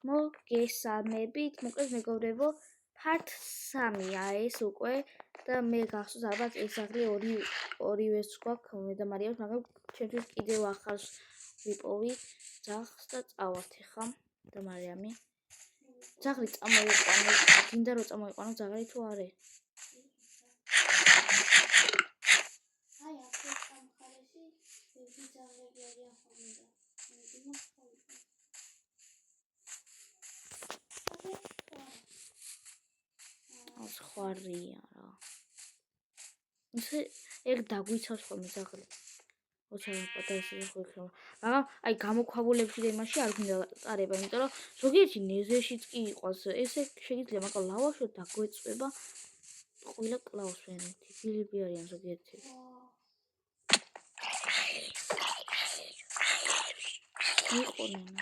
მოგესალმებით, მოკლედ მეგობრებო, part 3-ია ეს უკვე და მე გახსოვს ალბათ ეს ძაღლი ორივეს გვაქვს მე და მარიამს, მაგრამ ჩემთვის კიდევ ახალს ვიპოვი ძაღლს და წავართ ხა და მარიამი. ძაღლი წამოიყვანო, გინდა რომ წამოიყვანო ძაღლი თუ არა? აი აქ ამ ხარეში ერთი ძაღლები არიან ხოლმე და ხوارია რა. ისე ეგ დაგვიცავს ხოლმე ძაღლი. ოჩა პატარასი ხო იქნება. მაგრამ აი გამოქვაბულებში და იმაში არ გინდა წარება, იმიტომ რომ ზოგიერთი ნეზეშიც კი იყოს. ესე შეიძლება, მაგრამ ლავაშო დაგვეწვება. ყველა კლავს ვენეთი. ფილიპი არიან ზოგიერთი. იყონენ.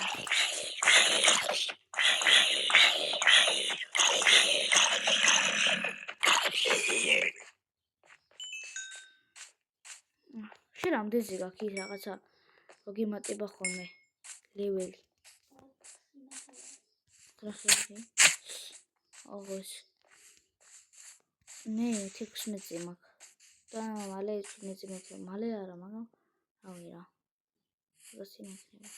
შენ რამდენზე გაქვს ის რაღაცა გიმატება ხოლმე ლეველი. გრაფიკი. ოგოს. მე 16-ზე მაქვს. და მალე 16-ზე მალე არა, მაგრამ რავი რა. რასი ნახება.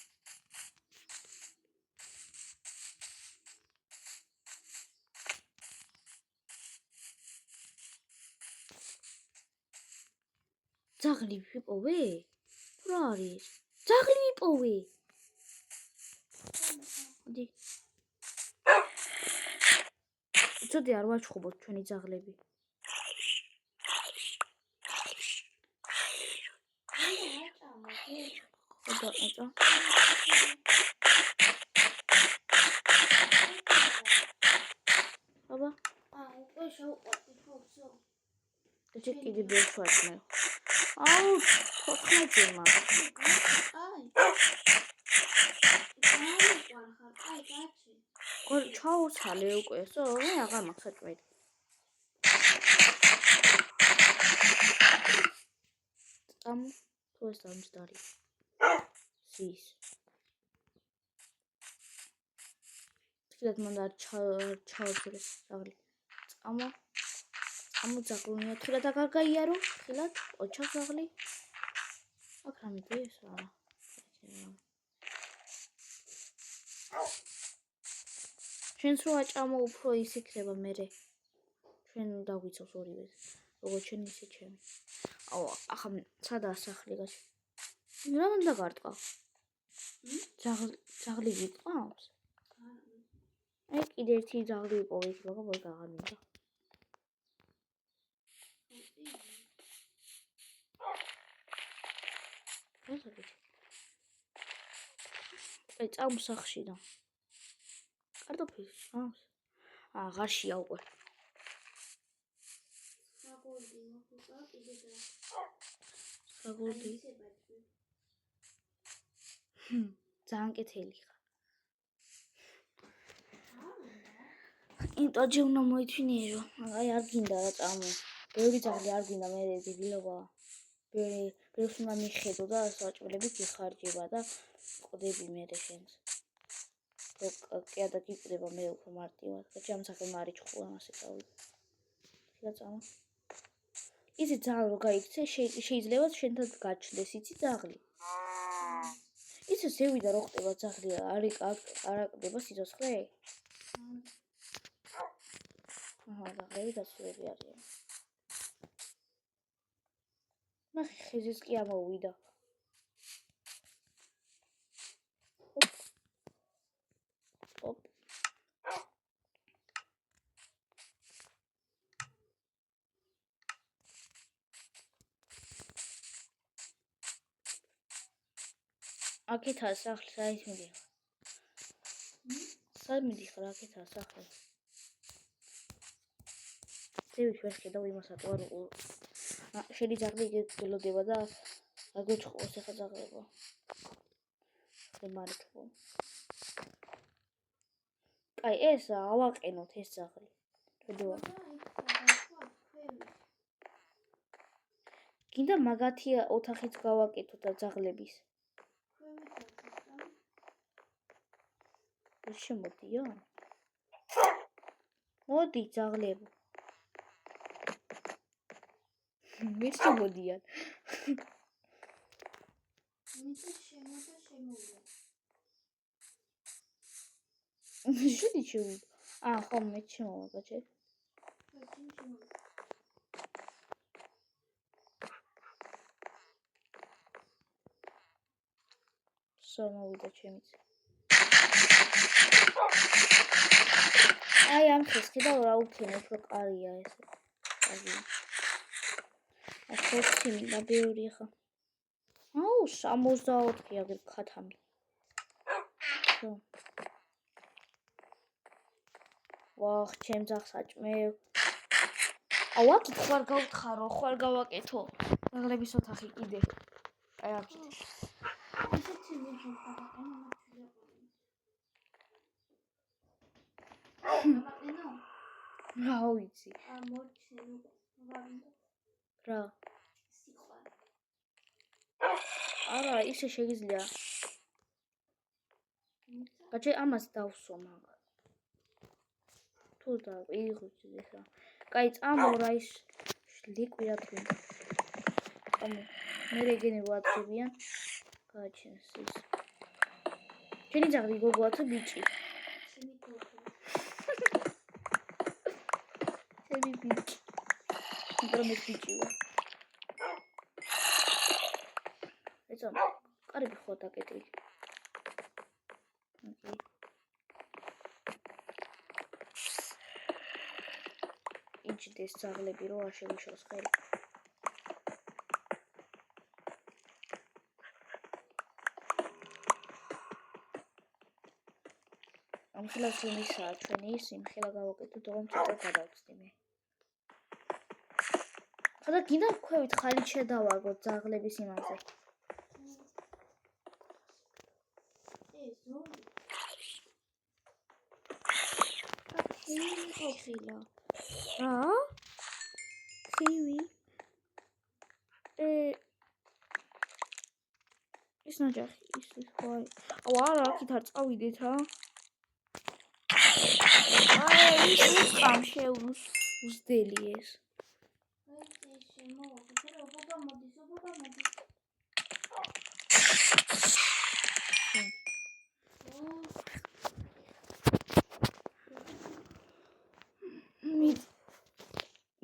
ძაღლი ვიპოვე? რა არის? ძაღლი ვიპოვე. მოდი. ცოტა არ ვაჩხუბოთ ჩვენი ძაღლები. ხოდა აბა უკვე შევყვარდი ხო всё ეს კიდე ბევრს მე აუ 14-ზე მაქვს აი აი გაჩი გორ ჩაურცალე უკვე სო მე აღარ მაქვს საჭმელი ამ თუ ეს ამჯდარი sis თქილად მანდა ჩაურცალეს ძაღლი ამო ძაღლია თქილად აღარ გაიარო თქილად ოჩა ძაღლი აქ რამე დეს არა ჩვენს რო აჭამო უფრო ის იქნება მერე ჩვენ დაგვიცავს ორივე როგორც ჩვენ ისე ჩემი აუ ახლა სადაა სახლი გაჩ რა უნდა გარტყა ძაღლი გიყავს აი კიდე ერთი ძაღლი ვიპოვე იქ მაგრამ ვერ გაღამინდა აი წამსახში და კარტოფილი აღარშია უკვე საგოლდი ძალიან კეთილი ხარ ინტოჯი უნდა მოითვინიერო აი არ გინდა რა წამო ბევრი ძაღლი არ გინდა მე დილობა ბევრს უნდა მიხედო და საჭმელები გიხარჯება და ყდები მე შენს და გიყდება მე უფრო მარტივად და ჩემსახე მარიჩხუ ამას ეკავი და წამო ისი ძაღლი რო გაიქცე შეიძლება შენთან გაჩნდეს იცი ძაღლი ისი ზევიდა რო ხდება ძაღლი არაკდება სიცოცხლე ძაღლები დაცულები არიან ნახე ხეზის კი ამოვიდა ოპ აქეთა სახლი საით მიდიხარ საით მიდიხარ აქეთა სახლი ზევით ვერ ხედავ იმასაც ვარ შენი ძაღლი გელოდება და აგეჩხოს ახლა ძაღლებო ხე მარიჩხო აი ეს ავაყენოთ ეს ძაღლი თოდოა გინდა მაგათი ოთახიც გავაკეთოთ და ძაღლების ვერ შემოდიან? მოდი ძაღლებო. ვერ შემოდიან. მითი შემოდა შემოვიდა. შედი შევიდა. ხომ მე შემოვაგაჩე. ვაჭი შემოვიდა. მოვიდა ჩემიც. აი ამ ხეს ხედავ რა უქენი უფრო კარია ესე. აი. ახლა მინდა ბევრი ხა. აუ 64 აგერ ქათამი. ვახ, ჩემ ძაღს აჭმევ. აუ აქ ხوار გავთხარო, ხوار გავაკეთო. ძაღლების ოთახი კიდე. აი აქ. ისეთი მიხარ და რა ვიცი. მოჩენ ვარდა. რა? სიყვარული. არა, ისე შეგიძლია. გაჩე ამას დავსვა მაგ. თუ და იღუჩი ესა. კაი, წამო რა ის ლიკვიდა თუ. მე რეგენი ვადგებიან. გაჩენს ის. შენი ძაღლი გოგოა თუ ბიჭი? ჩემი გოგო. ჩემი ბიჭი. მაგრამ ეს ბიჭია. ეცო, კარები ხო დაკეტილი. ოკეი. იჭდეს ძაღლები რო არ შევიშოს ხელი. ამ ხელას რომისაა ჩვენი ისინი ხელა გავაკეთოთ რომ ცოტა გადავწდი მე. ხოდა გინდა ქვევით ხალით შედავაგოთ ძაღლების იმაზე. ხილა. რა? ხივი. ის ნაჯახი ის ვაი. აუ არა, აქეთ არ წავიდეთ რა. აი, ის ხამ შეუსდელი ეს. აი, შემოვიდა, რა უბობა მოდის.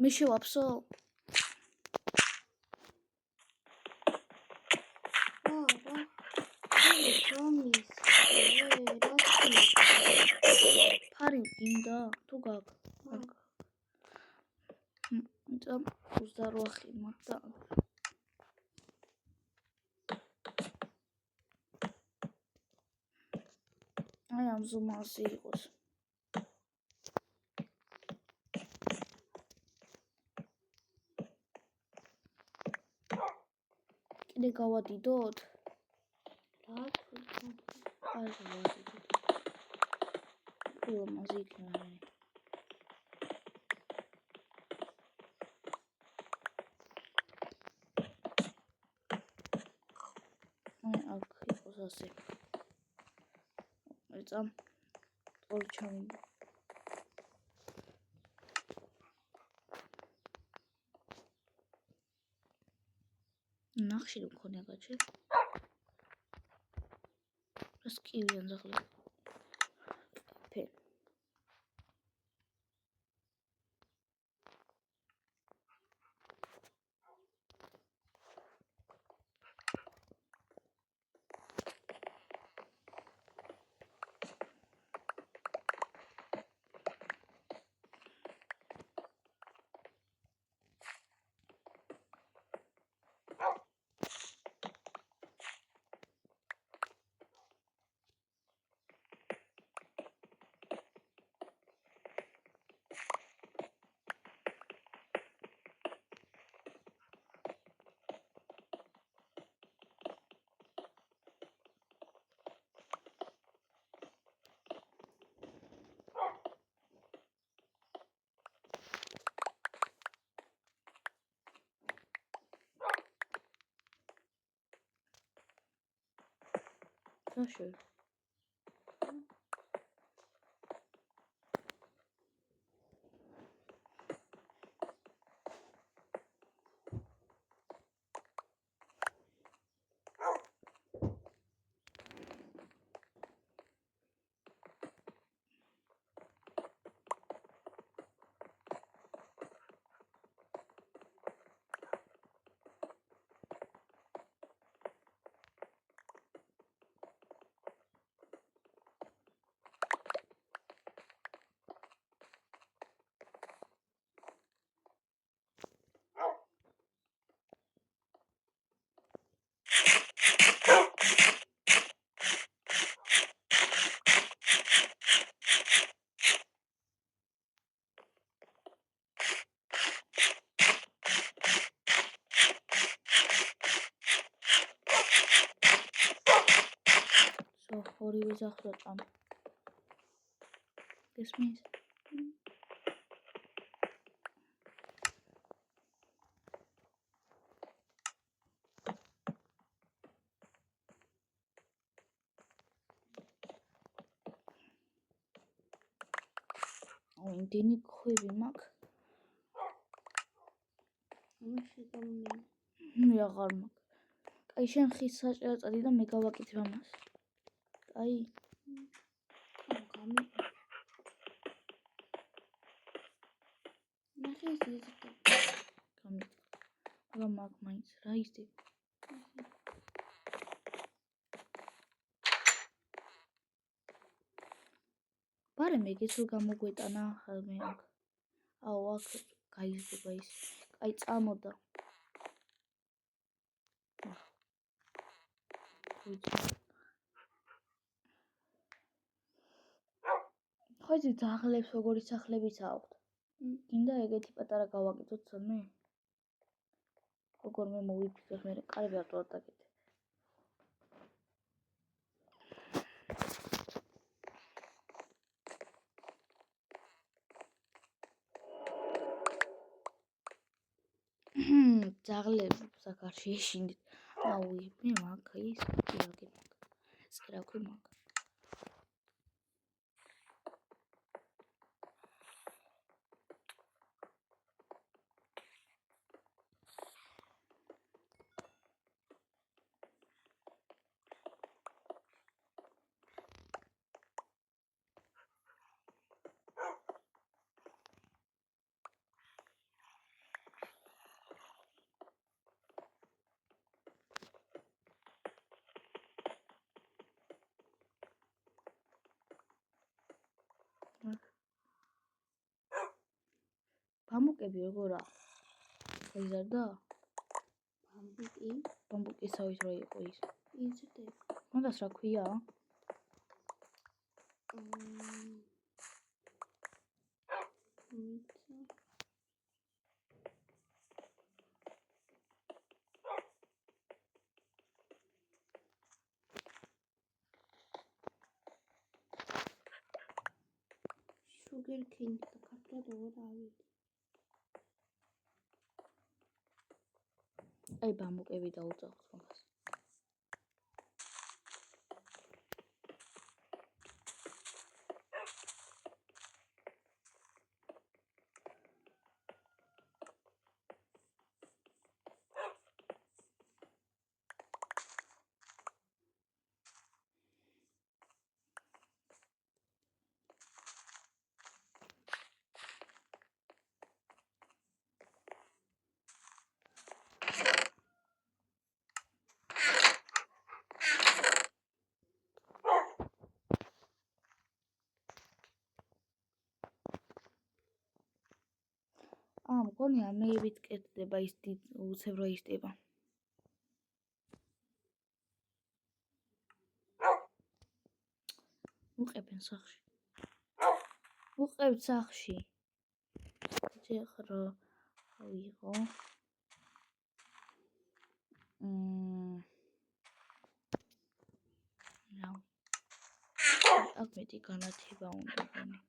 მე შევაფსო? ფარი გინდა თუ გაგ. და 28 მაგდა. აი ამ ზომაზე იყოს. კიდე გავადიდოთ? რა თქმა აი გავადიდოთ. მაზე იქნება. აი აქ იყოს ასე. ეწამ ორი ჩავინდა. ნახშირი მქონია გაჩე. რას კივიან ძაღლები. ფე. Proszę. ორივე ზახვრა წამ. გესმის? იმდენი ქვევი მაქვს. ამაში გამომინა. მე აღარ მაქვს. აი შენ ხის საჭირო წადი და მე გავაკეთებ ამას. აი გამი. ნახე ის იზრდება. გამი. რა მაგ მაინც რა იზრდება? ბარე მეგეც რომ გამოგვეტანა მე აქ. აუ აქ გაიზრდება ის. აი წამოდა. ხო იცი ძაღლებს როგორი სახლებიც აქვთ. გინდა ეგეთი პატარა გავაკეთოთ სამე? როგორ მე მოვიფიქროთ მე კარგი რატო დაგეთე. ძაღლებს საკარში ეშინდით. აუ მე მაგ ის პირაგი მაგ. სკრაქვი მაგ. ბამბუკები როგორა? გაიზარდა? ბამბუკი საით რა იყო ის? იზრდება. მაგას რა ქვია? Sugar cane და ქართულად როგორ ავიდი. აი ბამბუკები დაუძახოთ მაგას. მგონია მეებით კეთდება ის უცებ რა ისტება. უყებენ სახში. უყებთ სახში. ჯეხრა ვიღო. რა. აქ მეტი განათება უნდა გონი.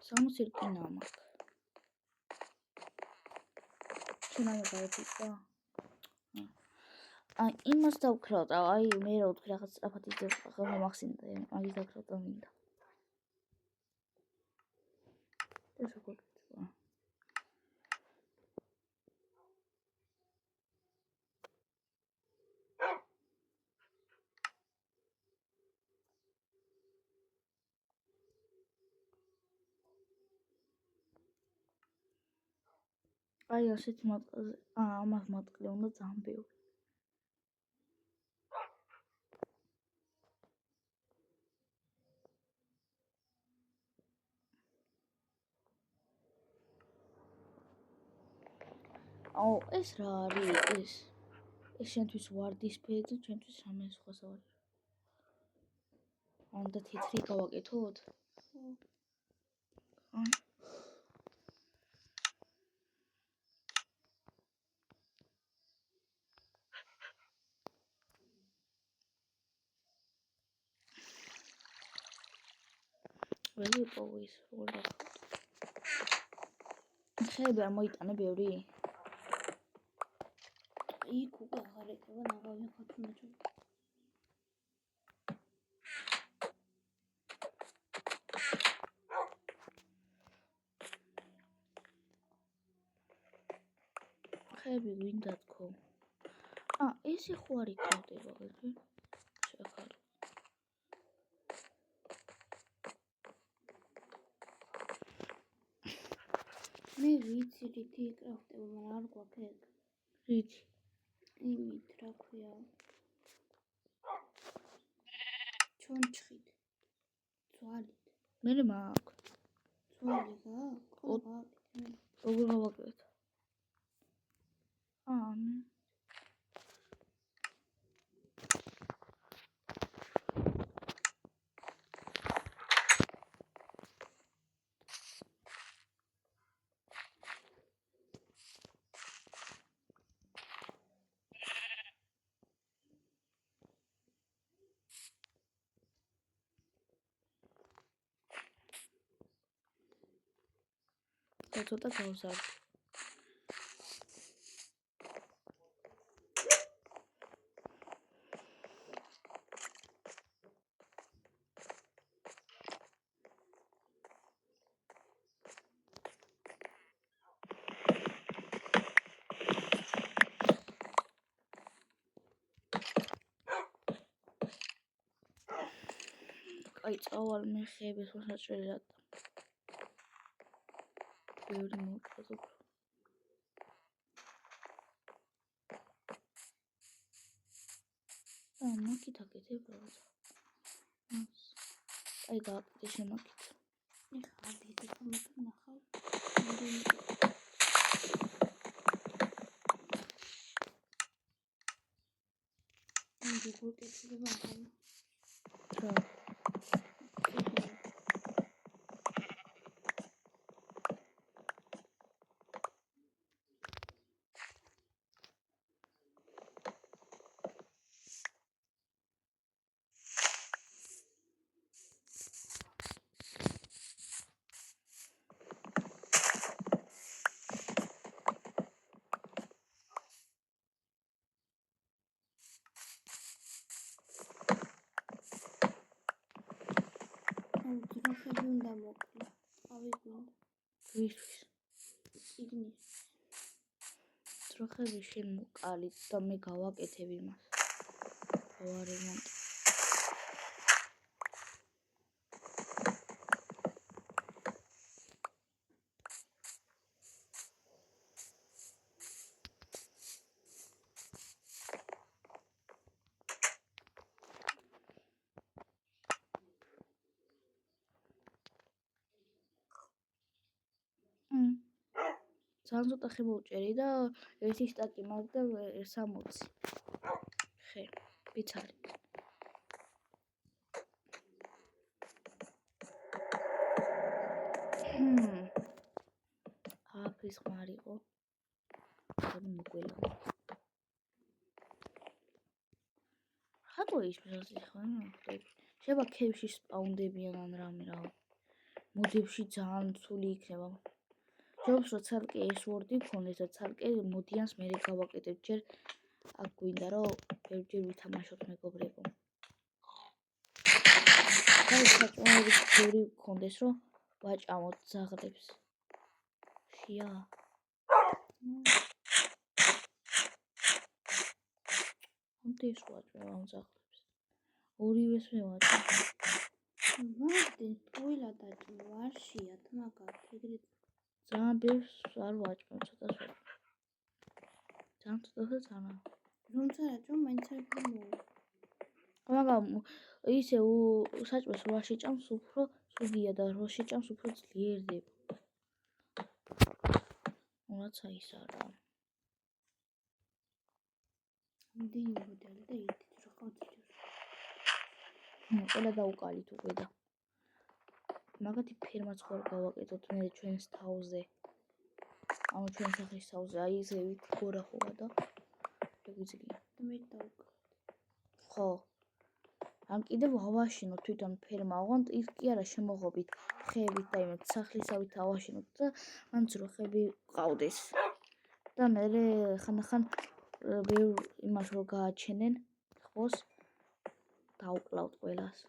სამოსირკინა მაქვს. შენ ამ გაიფიქრა? აი იმას დავქრავდა, აი მე რა ვთქვი რაღაც სწრაფად იზრდება, მომახსენდა, მაგის დავქრავდა მინდა. ეს როგორ გიწვა? აი ასეთ მატყლზე, ამას მატყლი უნდა ძალიან ბევრი. აუ ეს რა არის ეს შენთვის ვარდისფერი და ჩვენთვის რამე სხვა სავარჯიშო. უნდა თეთრი გავაკეთოთ? ველი პოვის როგორ დახავთ? ხეები არ მოიტანე ბევრი? იქ უკვე აღარ ეკება ნაღავი ხოთუნაჩო. ხეები გვინდა თქო. ესე ხო არ იქნებდება გეთქვი? შეხარ. მე ვიცი რითი ეკრაფტება, მაგრამ არ გვაქვს ეგ. რითი? იმით რა ქვია. ჩონჩხით. ძვალით. მე მაქვს. ძვალი გააქვს? როგორ გავაკეთე? ცოტა გავზარდე. აი წავალ მე ხეების მოსაჭრელად. ბევრი მოვჭრა უფრო. მაქით აკეთებ რაღაცა. აი გააკეთე შემაქით. ეხლა დედა თამათო ნახავ. ამბი გუკეთება ახლა. რა? ძროხები უნდა მოკლე. ავი გვინდა. ვისთვის? ციგნის. ძროხები შენ მოკალით და მე გავაკეთებ იმას. გავარემონტ. ძალიან ცოტა ხე მოვჭერი და ერთი სტაკი მაქვს და 60 ხე პიცარი. აფრის ხმარიყო. ხელი მოგველა. ხატო ის პროცესი ხო? შეიძლება ქევში სპაუნდებიან ან რამე რა. მოდებში ძალიან ცული იქნება. ჯობს რომ ცალკე ეს ვორდი მქონდეს და ცალკე მოდიანს მე გავაკეთებ ჯერ აქ გვინდა რომ ბევრჯერ ვითამაშოთ მეგობრებო. და საჭმელები ბევრი მქონდეს რომ ვაჭამოთ ძაღლებს. შია. ამდეს ვაჭმევ ამ ძაღლებს. ორივეს მევაჭამ. ვარდი, ყველა დაჭმე, ვარშიათ, მაგათ, ეგრეთ ძალიან ბევრს არ ვაჭმევ, ცოტას ვაჭმევ. ძალიან ცოტა ძალიან. რომცა რაჭმე, მაინც არ გამოვა. მაგრამ ისე საჭმელს რო შეჭამს უფრო სუგია და რო შეჭამს უფრო ძლიერდება. რაცა ის არა. იმდენი მოდელი და ერთით რა ხავთ ყველა დაუკალით უკვე და მაგათი ფერმაც ხوار გავაკეთოთ მე ჩვენს თავზე ანუ ჩვენ სახლის თავზე აი ესე გორა ხوار და შეგვიძლია და მე დავუკალეთ ხო ამ კიდევ ავაშინოთ თვითონ ფერმა ოღონდ ის კი არა შემოღობით ხეებით და იმით სახლისავით ავაშინოთ და მან ძროხები ყავდეს და მე ხან ბევრ იმას რო გააჩენენ ხოს დაუკლავთ ყველას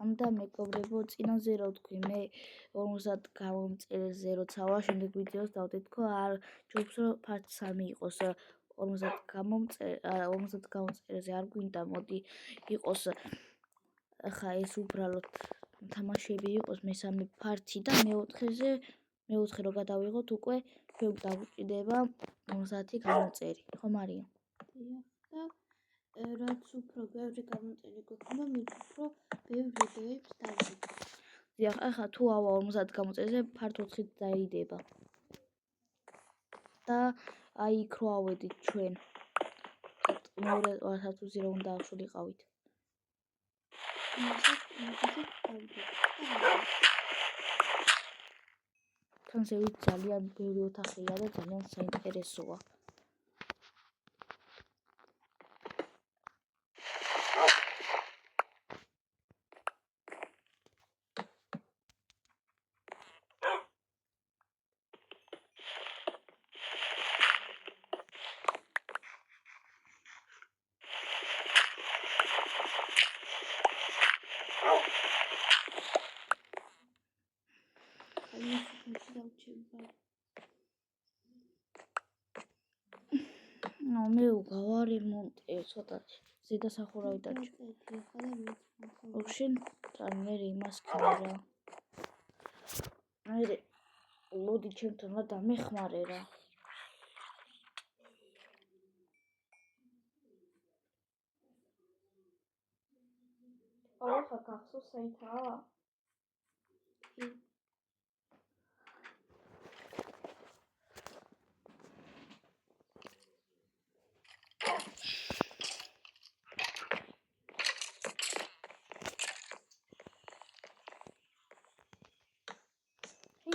ამდა მეგობრებო წინაზე რო თქვი მე 50 გამომწერზე როცა ვაშენდებ ვიდეოს დავდეთ თქო არ ჯობს რომ part 3 იყოს 50 გამომწერზე არ გვინდა მოდი იყოს ახლა ეს უბრალოდ თამაშები იყოს მესამე პარტი და მეოთხე რო გადავიღოთ უკვე ჩვენ დაგვჭირდება 50 გამომწერი ხო მარია და რაც უფრო ბევრი გამოწერი გვექნება მით უფრო ბევრ ვიდეოებს დავდეთ დიახ ახლა თუ ავა 50 გამომწერზე part 4-ით დაიდება და აი იქ რო ავედით ჩვენ მეორე ვარსაცუზე რომ უნდა ავშულიყავით თან ზევით ძალიან ბევრი ოთახია და ძალიან საინტერესოა მე გავარემონტე ცოტა ზედა სახურავი დარჩა. ოღშენ თან მე იმას ქნა რა. მე მოდი ჩემთან რა დამეხმარე რა. ახლა გახსოვს საითაა?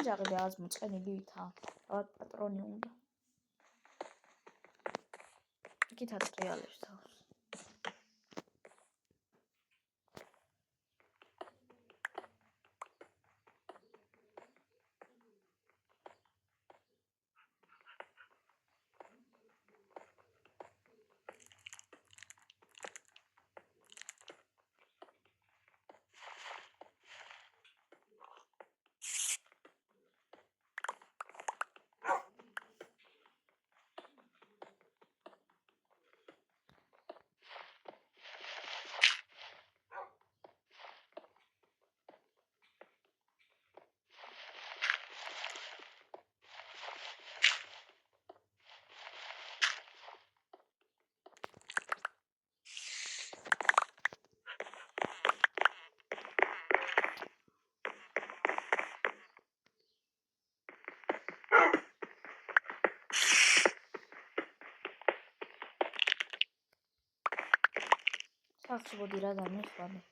ინჯაღი რაღაც მოწყენილითა. რაღაც პატრონი უნდა. იქით ატრიალებს თავს. ახსოვდი რა დამეხმარე.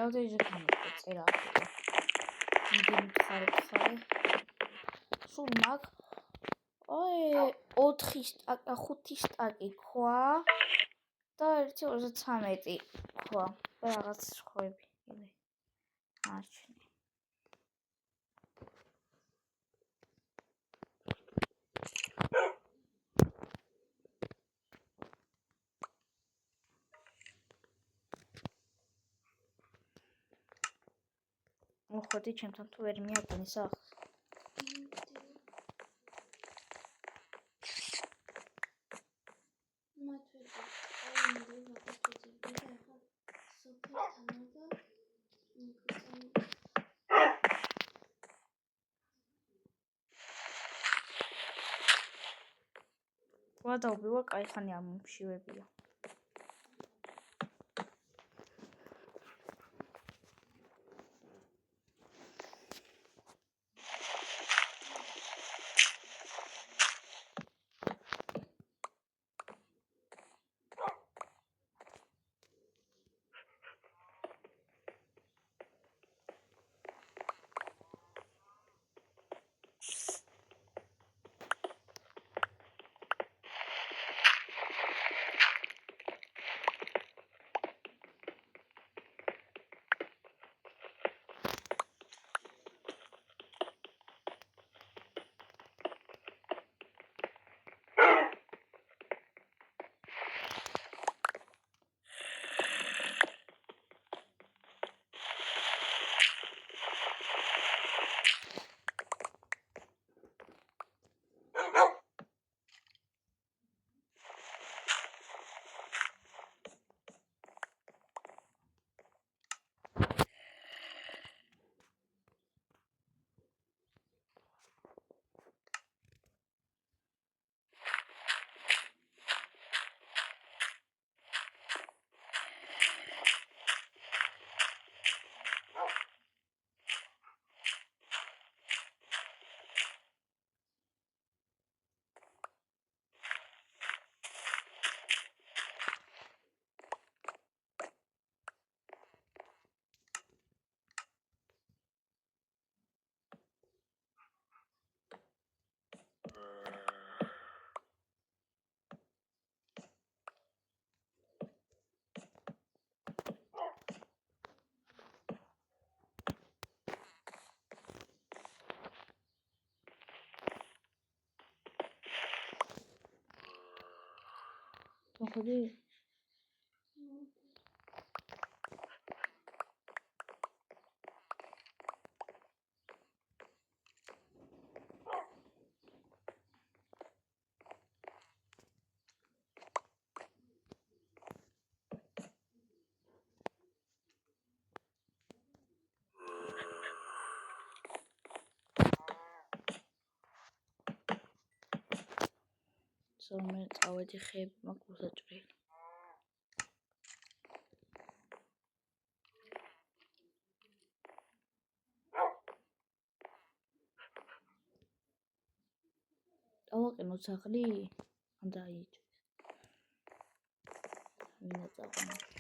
რამდენჯერ გამიგდა წერა ახლა. იმდენი ხარე. სულ მაგ 4 სტაკა, 5 სტაკი ქვა და 1.33 ქვა. რაღაც სხვები. მარჩნი. მოხდი ჩემთან თუ ვერ მიაყენი სახლს. ვადაუბილო კაიხანი ამ მშივებია. მოხდი ზომერ წავედი ხეები მაქვს უსაჭრელი. დავაყენო სახლი? ან დაიჭრეს? მინდა წაყვანო.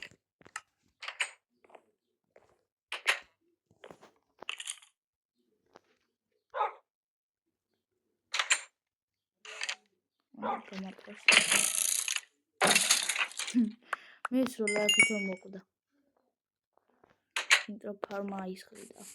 მე სულ თვითონ მოკვდა. ინტრო ფარმა ისხლიდა.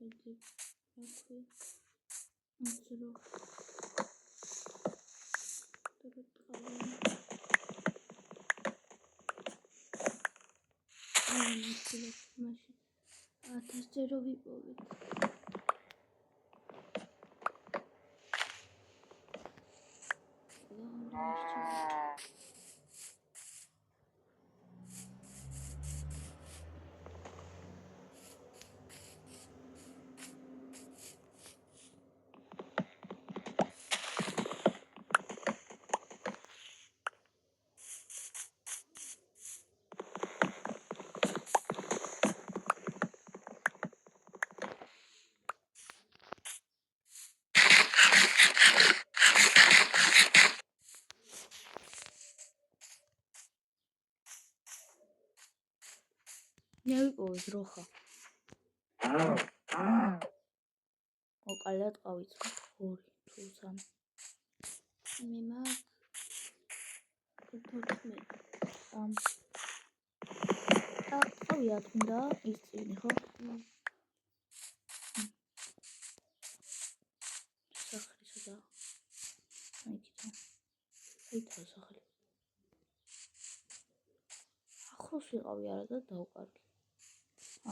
ხედი აქვე მოძრო ტროტყავი მაშინ 1000 ჯერო ვიპოვეთ ნევიპოვეთ როხა ოკალად ყავით 2 თუ 3 მე მაქვს 14 და ყავია თუნდა ის წიგნი ხო სახლისა და აითა სახლი ახლოს ვიყავი არა და დავკარგი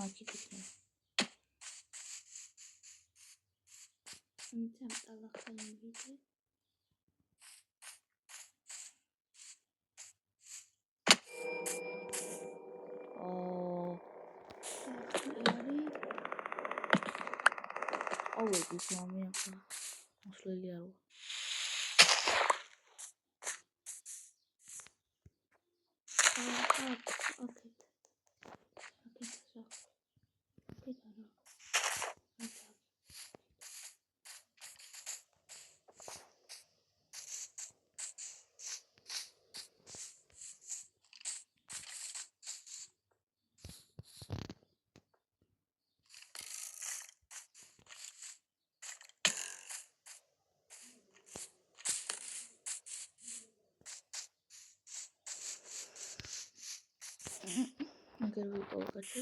აქეთ იქნება მიცემ ტალახანი ვიდე ავედის მამი ახლა მოსლელი არ ვარ აგერ ვიყავ კაცი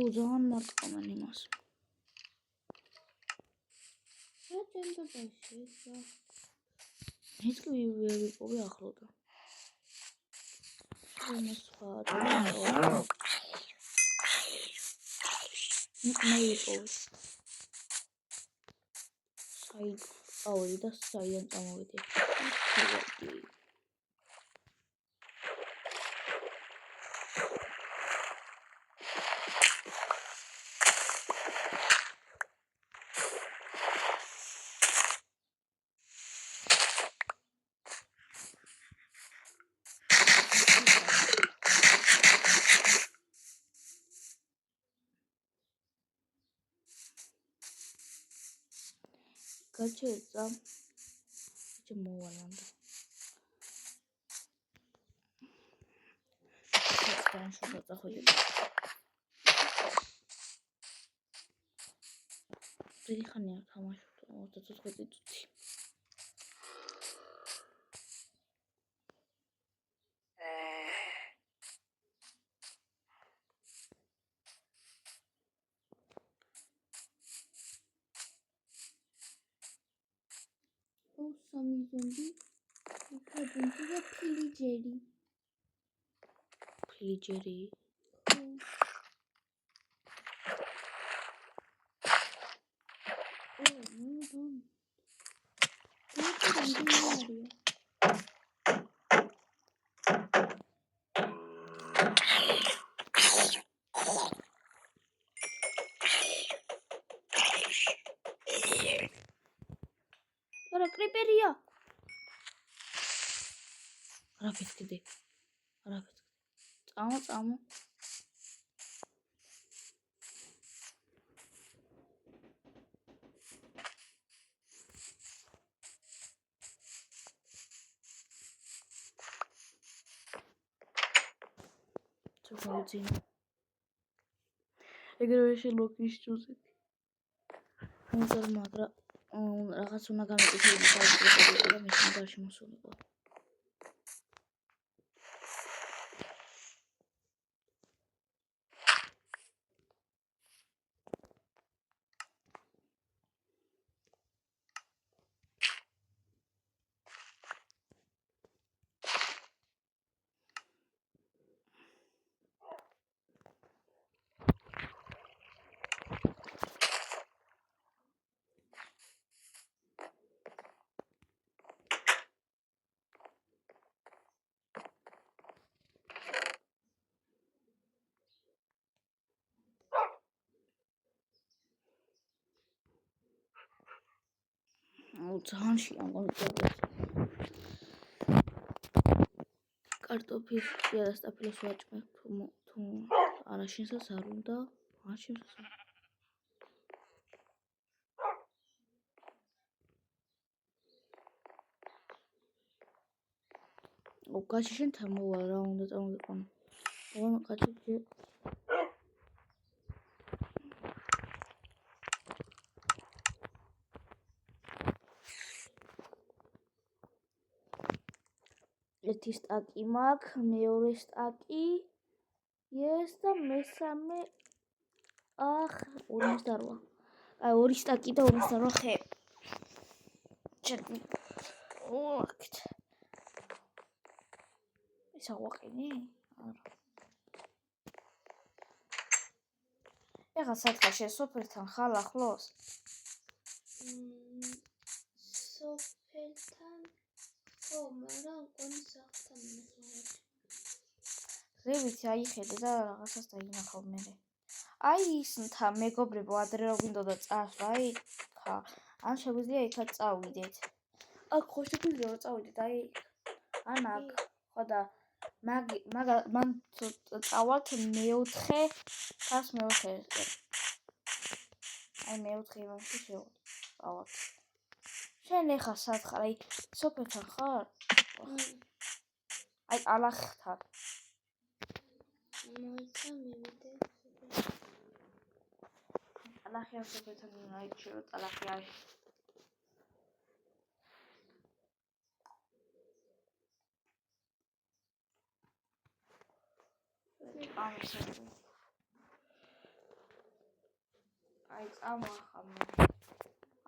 ძალიან მარწყობენ იმას რა ჭენდობაში ესა ის კი ვერ ვიყავი ახლოდა ეს სხვა მე ვიყავი ავედი და საიდან წამოვედი გაჩერდა 이제 모아난다 일단 슈퍼 ходит приханя თამაშობ вот тут ходит тут სამი ზომბი იქადნენ და ფილიჯერი არა კრიპერია არა ფეთქდი წამო ჩავძინე ეგრევე შელოკის ჯუზი უნდა მაგრა რაღაც უნდა გამეკეთებინა და მაშინ გარში მოსულიყო აუ ძალიან შეამონწონებს. კარტოფილს და სტაფილოს ვაჭმევ თუ არა შენსაც არ უნდა? არ შენსაც არ. კაცი შენთან მოვა რა უნდა წამოიყვანო. ოღონდ კაცი ერთი სტაკი მაქვს, მეორე სტაკი ეს და მესამე 48. აი ორი სტაკი და 48 ხე. ოქთ. ეს აღვაყინე? არა. ეხლა სათხარ შენ სოფელთან ხარ ახლოს? სოფელთან ხო, მაგრამ კონი სახლთან მენახავთ. რევიცი აიხედე და რაღაცას დაინახავ მე. აი ისნთა მეგობრებო ადრე რო გინდოდა წასვლა აი ხა ან შეგვიძლია იქაც წავიდეთ. აქ ხო შეგვიძლია რომ წავიდეთ აი ან აქ ხო და მან წავალთ მეოთხე ფას მეოთხე აი მეოთხე იმაში შევწავალთ. შენ ეხა სად ხარ? აი სოფელთან ხარ? აი ალახთან. მოიცა მივიდე. ალახი სოფელთან აი შევ ალახი აი. აი წამახამე.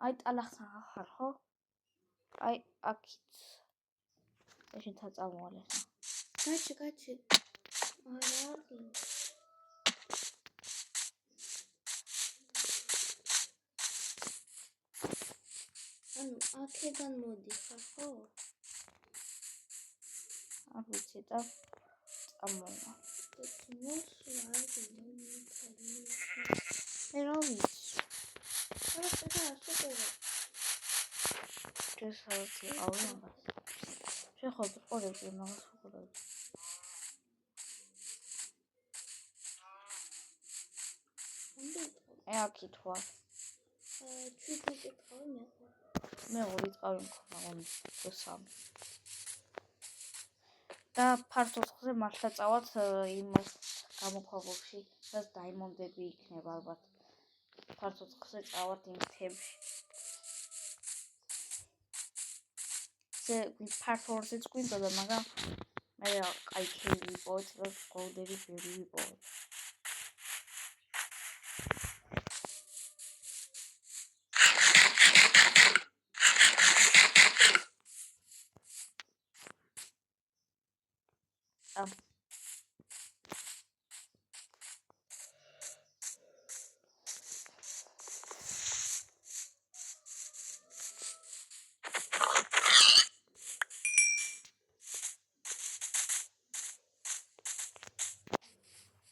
აი ალახთან ხარ ხო? აი აქიც. შენთან წამოვალე. გაჩი. არა. ანუ აქედან მოდიხარ ხო? არ ვიცი და წამოვა. მე რა ვიცი? არა, შეყურე. შესაძლოა ავიღო. შეხოთ ყოლები მაგას ხურები. აქით ვარ. ჩვიდმეტი ყავი მე. მე ორი ყავი მქონდა, და სამი. და ფართოცხზე მართლა წავალთ იმ გამოქვაბულში, რაც დაიმონდები იქნება ალბათ. ფართოცხზე წავალთ იმ თემში. ზე ფართოურზეც გვინდოდა, მაგრამ მე აი ქეი ვიპოვეთ და გოლდები ბევრი ვიპოვეთ.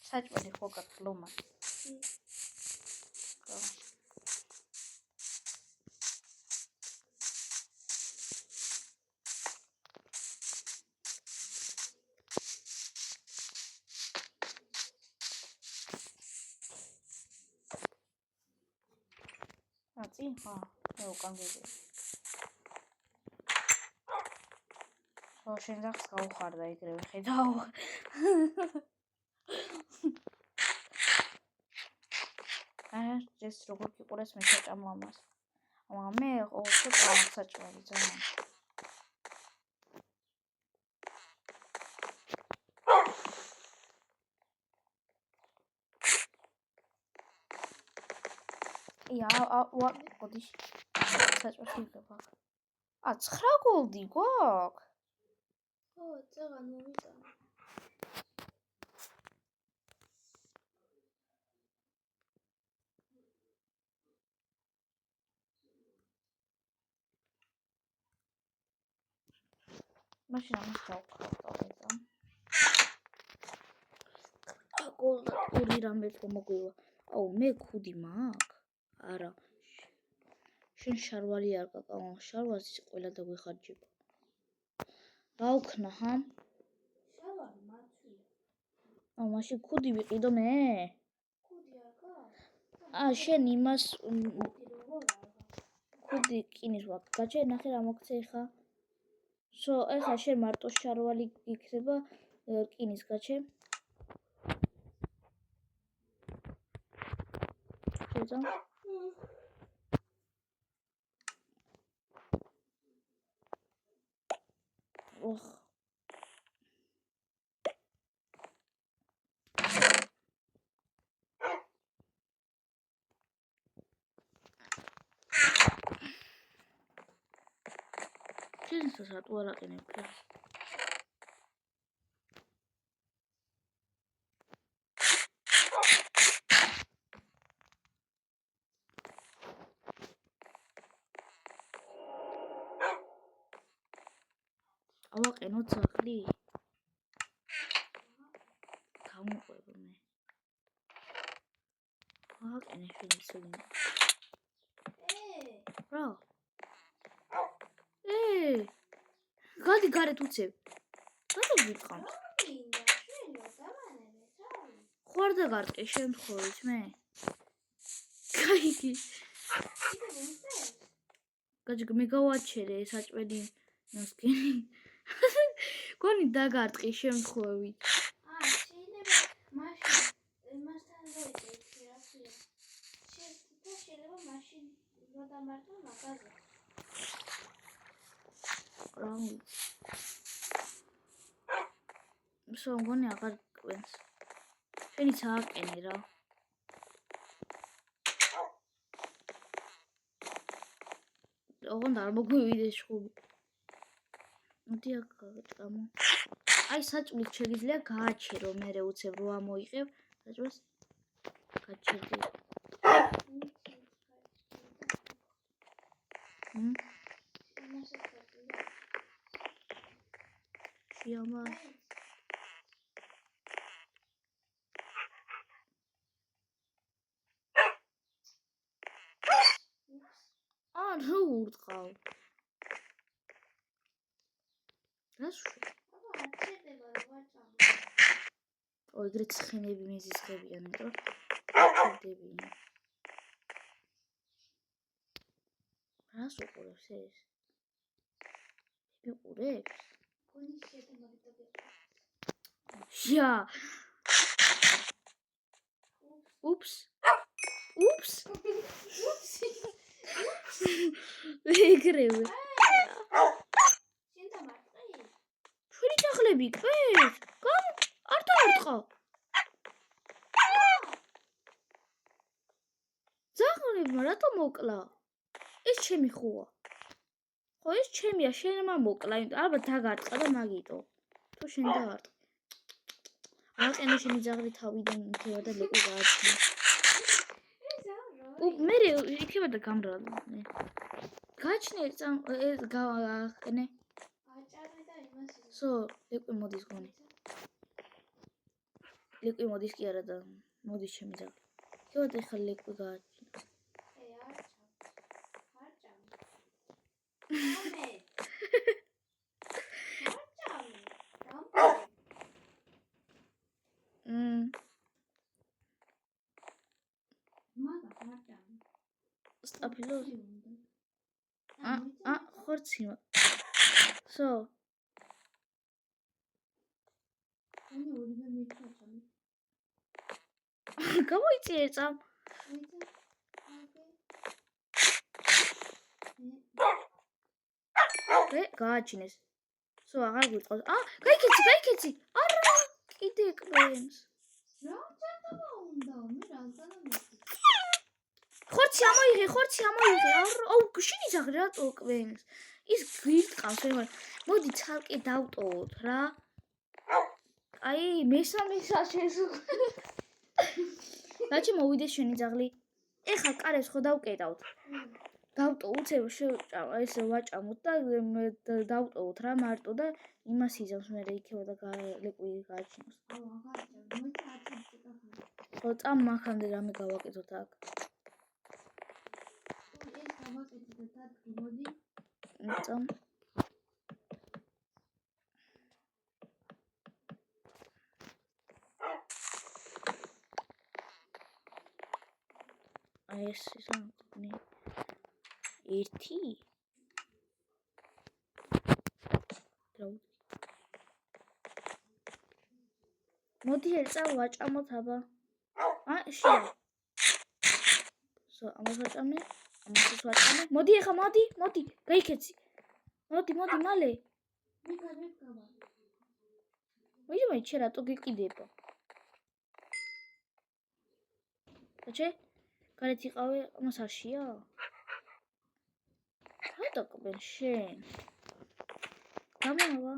საჭმელი ხო გაქვს ლომა? წინ ხა მე უკან გიგე. ხო შენ ძახს გაუხარდა ეგრევე ხედავ. ეს როგორ გიყურეს მე საჭამო ამას. მაგრამ მე ყოველთვის წავსაჭმელი ძალიან. ოდი საჭმელი გიყვა. 9 გოლდი გვაქვს? ხო, წაღან მომიტანა. მაშინ ამას დავქავდა. გოლდა ორი რამე მოგვივა. აუ მე ქუდი მაქვს? არა. შენ შარვალი არ გაკავა, შარვალს ყველა დაგვიხარჯება. გავქნა, ჰა? შარვალი მაცვია. მაშინ ქუდი ვიყიდო მე? ქუდი არ გაქვს? შენ იმას როგორ არ გაქვს? ქუდი კინის ვაკ. გაჩე ნახე რა მოგცე ხა? ეხლა შენ მარტო შარვალი იქნება რკინის გაჩე. შეძა. ოხ. შენს რატო არ აყენებ ფერს? ავაყენო ძაღლი? გამოყვება მე. ავაყენე შენი სულინი. რა? გადი გარეთ უცებ. რატო გიყავს? მინდა შენო დამანებე თავი. ხوار და გარტყე შემთხვევით მე. გაიგი. გაჯგ მე გავაჩერე საჭმელი ნოსკენი. გონი დაგარტყი შემთხვევით. შეიძლება მაშინ მასთან როიწე რა ქვია. შეიძლება მაშინ რო დამარტო მაგაზე. მგონი აღარ კვენს. შენიც ააყენე რა. ოღონდ არ მოგვივიდეს შუბი. მოდი აქ გაგჭამო. აი საჭმლის შეგიძლია გააჩერო მერე უცებ რო ამოიყევ საჭმელს. გაჩერდი. შეამა რა ურტყავ? რას შვი? ეგრეთ ცხენები მეზისხებიან, მეტყვი. ჩერდებიან. რას უყურებს ეს? ვიყურებს? გონის შედეგად დაგეყვა. ჟა. უპს. ეგრევე. შენ დამარტყი? შვილი ძაღლები კვეს? არ დაარტყა. ძაღლებმა რატო მოკლა? ეს ჩემი ხოა. ხო ეს ჩემია, შენმა მოკლა, ალბათ დაგარტყა და მაგიტო. თუ შენ დაარტყი. აყენე შენი ძაღლი თავიდან იქება და ლეკვი გააჩნია. მე იქება და გამრავლე. გააჩნია ეს გააყენე. აჭარბე და იმას. ლეკვი მოდის გონი. ლეკვი მოდის კი არა და მოდის ჩემი ძაღლი. იქება და ხა ლეკვი გააჩნია. სტაფილოს ხორცი გამოიწიე წამ გააჩინეს აღარ გვიტყავს გაიქეცი არა კიდე კვენს რა ჩატობა უნდა მე რაზანა ხორცი ამოიღე აუ შენი ძაღლი რატო კვენს ის გვირტყავს მოდი ცალკე დავტოვოთ რა აი მესამე საშეს რაჩი მოვიდეს შენი ძაღლი ეხლა კარებს ხო დავკეტავთ დავტო უცებ ეს ვაჭამოთ და დავტოვოთ რა მარტო და იმას იზამს მე იქება და ლეკვი გააჩინოს აუ აღარ მოიწა 10 წუთი ხო წამ მაქამდე რამე გავაკეთოთ აქ ეს გავაკეთე და დადგე, მოდი. წამ ეს ისე ნე 1 მოდი ერწა ვაჭამოთ აბა შია ამას ვაჭამე ამას ვაჭამე მოდი ახლა მოდი გაიქეცი მოდი მალე ვიჟე მე რატო გიყიდება აჩე გარეთ იყავე ამას არშია რატო კობენ შენ გამავა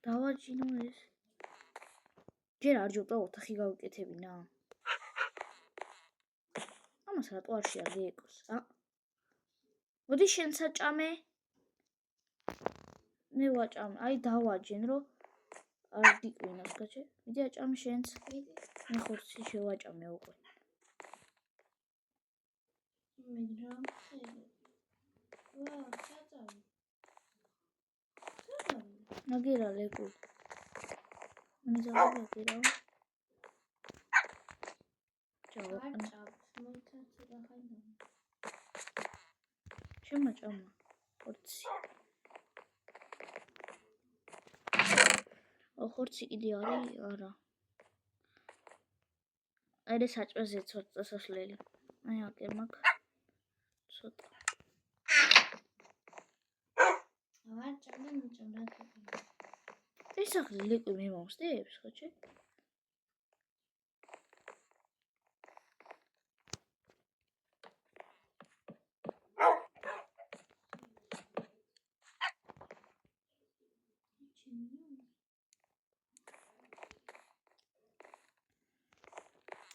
დავაჯინო ეს ჯერ არ ჯობდა ოთახი გავიკეთებინა ამას რატო არ შეაგეკოს მოდი შენ საჭამე მე ვაჭამე აი დავაჯენ რომ არ დიკვინოს გაჩე მიდი აჭამე შენც მე ხორცი შევაჭამე უკვე მე რამ ხედე ვა ჩაწავი მაგერა ლეკუ მე ზავაგერა ჩავ მოიცანე და ხაინდა შემაჭამა ხორცი ხორცი კიდე არის არა აი საჭმელზე ცოტა სასვლელი აი აკერ მაგ ცოტა არ ჭამდა ეს ახლა ლეკვი მე მომსდებს ხოჩე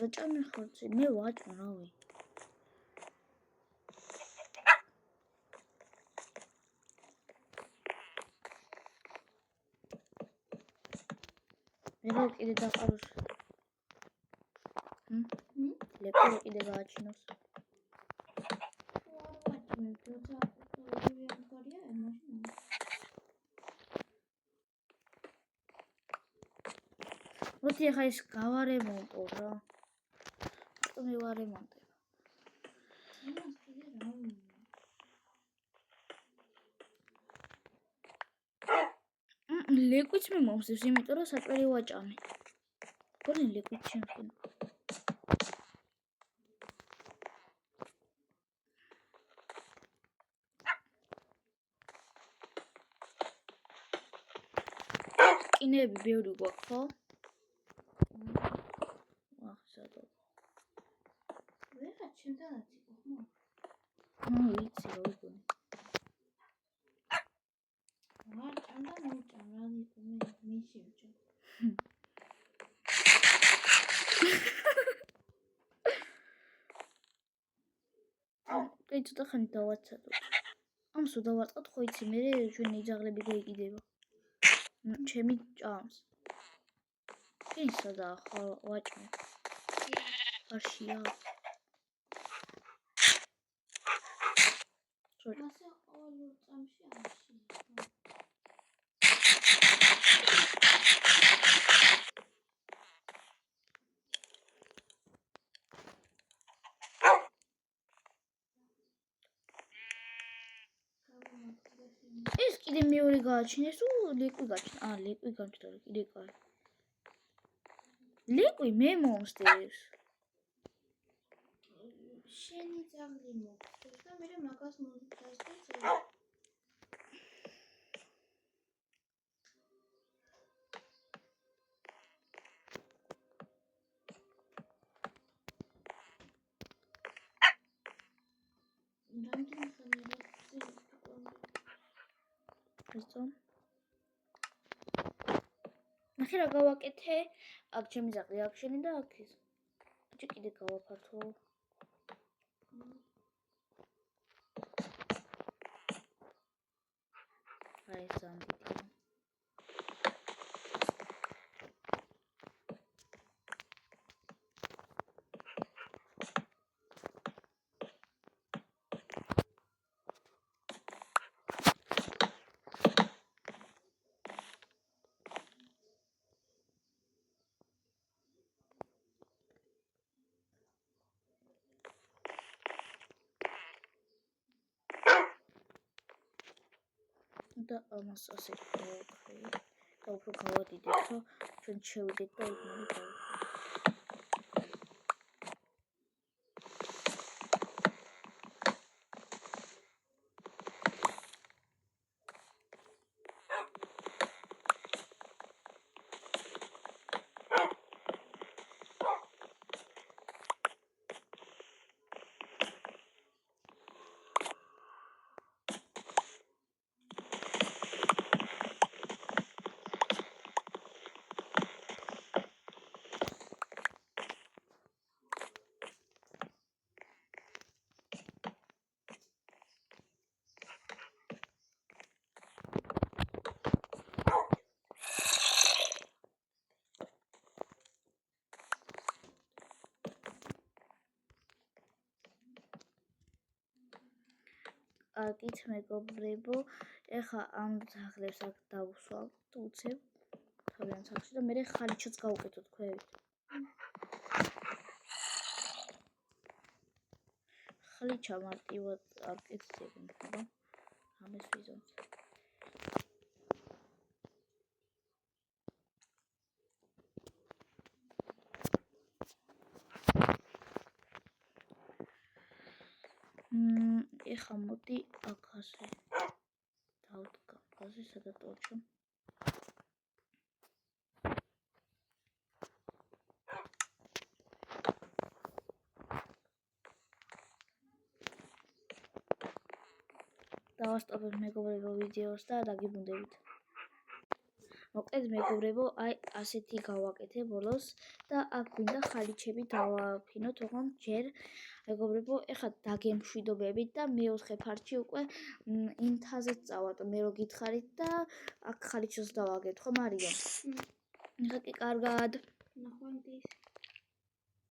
ვაჭამე ხორცი მე ვაჭამ რავი მე კიდე დაყაროს ლეკვი კიდე გააჩინოს ვაჭამე თორსა ორივე ამგარია მაშინ მოდი ახლა ეს გავარემონტო რა მე ვარემონტებ ლეკვიც მე მომსდევს იმიტომ რომ საჭმელი ვაჭამე გონი ლეკვიც შემხინა კინეები ბევრი გვაქვს ხო ვახსადო ვერა ჩემთანაც იყო ხო ვიცი რა ვიგონი არ ჭამდა მოჭამ რა იყო მე შევჭა აი ცოტა ხანი დავაცადოთ ამს დავარტყოთ ხო იცი მე ჩვენი იძაღლები გაიგიდება ჩემი ჭამს ის სადა ხო ვაჭმე არშია ასე ყოველ წამში არში ეს კიდე მეორე გააჩინეს ლეკვი გაჩნდა ლეკვი გაჩნდა კიდე კარი ლეკვი მე მომსდევს შენი ძაღლი მოხდეს და მე მაგას მომდასდეს ნახე რა გავაკეთე აქ ჩემი ძაღლი აქ შენი და აქ ის ბიჭი კიდე გავაფართო აი ზანდიტი და ამას ასე გავაკრით და უფრო გავადიდეთ, რომ ჩვენ შევიდეთ და იქ მერე გავაკრით. Აკით მეგობრებო, ეხა ამ ძაღლებს აქ დავუსვამთ უცებ თავიანთ სახში და მერე ხალიჩოც გავუკეთოთ ქვევით. ხალიჩა მარტივად არ კეთდება, მაგრამ ამას ვიზამთ. ეხა მოდი აქაზე დავდგა გაზი სადაც ტორჩო. დავასტოპებ მეგობრებო ვიდეოს და დაგიბრუნდებით. მოკლედ მეგობრებო, აი ასეთი გავაკეთე ბოლოს და აქ გვინდა ხალიჩები დავაფინოთ, თუმცა ჯერ მეგობრებო, ეხლა დაგემშვიდობებით და მეოთხე ფარტში უკვე ინთაზეც წავად, მე რო გითხარით და აქ ხალიჩოს დავაგეთ, ხო მარიო? ეხლა კი კარგად. ნახვამდის.